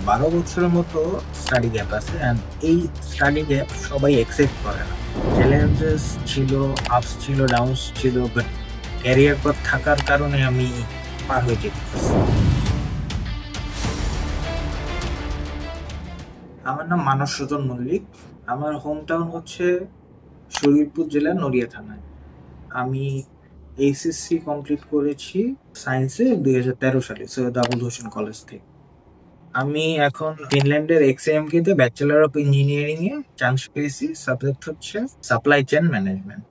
12 বছরের মতো study gap আছে অ্যান্ড এই স্টাডি গ্যাপ সবাই অ্যাকসেপ্ট করে না। চ্যালেঞ্জেস ছিল, আপস ছিল, ডাউনস ছিল, বাট ক্যারিয়ার পথ থাকার কারণে আমি পার হয়ে যেতে পারছি। আমার নাম মানস রতন মল্লিক। আমার হোম টাউন হচ্ছে শরীরপুর জেলার নড়িয়া থানায়। আমি এইচএসসি কমপ্লিট করেছি সায়েন্সে 2013 সালে সৈয়দ আবুল হোসেন কলেজ থেকে। আমি এখন ফিনল্যান্ডের এক্সএমকে তে bachelor of engineering A chance পেয়েছি। সাবজেক্ট হচ্ছে সাপ্লাই চেইন ম্যানেজমেন্ট।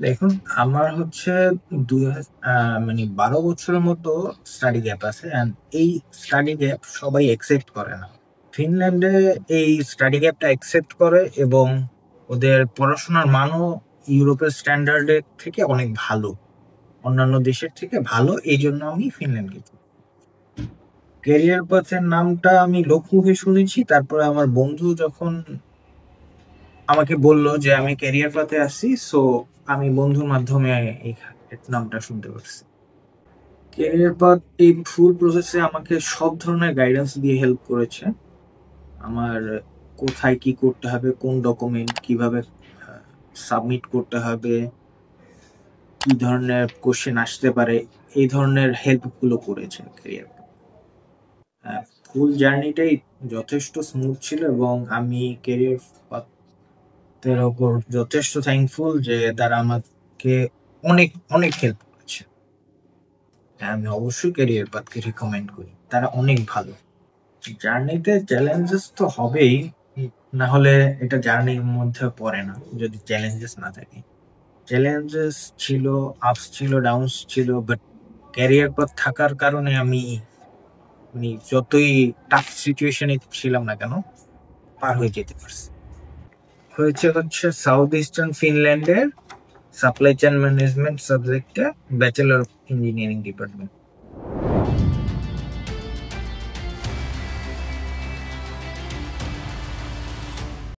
দেখুন, আমার হচ্ছে 12 বছরের মতো স্টাডি গ্যাপ আছে অ্যান্ড এই স্টাডি গ্যাপ সবাই অ্যাকসেপ্ট করে না। ফিনল্যান্ডে এই স্টাডি গ্যাপটা অ্যাকসেপ্ট করে এবং ওদের পড়াশোনার মানও ইউরোপের স্ট্যান্ডার্ডের থেকে অনেক ভালো, অন্যান্য দেশের থেকে ভালো। এই জন্য আমি ফিনল্যান্ড গেছি। ক্যারিয়ার পাথের নামটা আমি লোকমুখে শুনেছি, তারপরে আমার বন্ধু যখন আমাকে বলল যে আমি ক্যারিয়ার পাথে আসছি, সো আমি বন্ধুর মাধ্যমে এই নামটা শুনতে পারছি। ক্যারিয়ার পাথ এই ফুল প্রসেসে আমাকে সব ধরনের গাইডেন্স দিয়ে হেল্প করেছে। আমার কোথায় কি করতে হবে, কোন ডকুমেন্ট কিভাবে সাবমিট করতে হবে, কি ধরনের কোশ্চেন আসতে পারে, এই ধরনের হেল্প গুলো করেছে ক্যারিয়ার। ফুল জার্নিটাই যথেষ্ট স্মুথ ছিল এবং আমি ক্যারিয়ার পাথের ওপর যথেষ্ট থ্যাঙ্কফুল যে তারা আমাকে অনেক অনেক হেল্প করেছে। আমি অবশ্যই ক্যারিয়ার পাথকে রিকমেন্ড করি, তারা অনেক ভালো। জার্নিতে চ্যালেঞ্জেস তো হবেই, না হলে এটা জার্নির মধ্যে পড়ে না যদি চ্যালেঞ্জেস না থাকে। চ্যালেঞ্জেস ছিল, আপস ছিল, ডাউনস ছিল, বাট ক্যারিয়ার পাথ থাকার কারণে আমি যতই টাফ সিচুয়েশনে ছিলাম না কেন পার হয়ে যেতে পারছি। হচ্ছে সাউথ ইস্টার্ন ফিনল্যান্ডের সাপ্লাই চেইন ম্যানেজমেন্ট সাবজেক্টে ব্যাচেলর অফ ইঞ্জিনিয়ারিং ডিপার্টমেন্ট।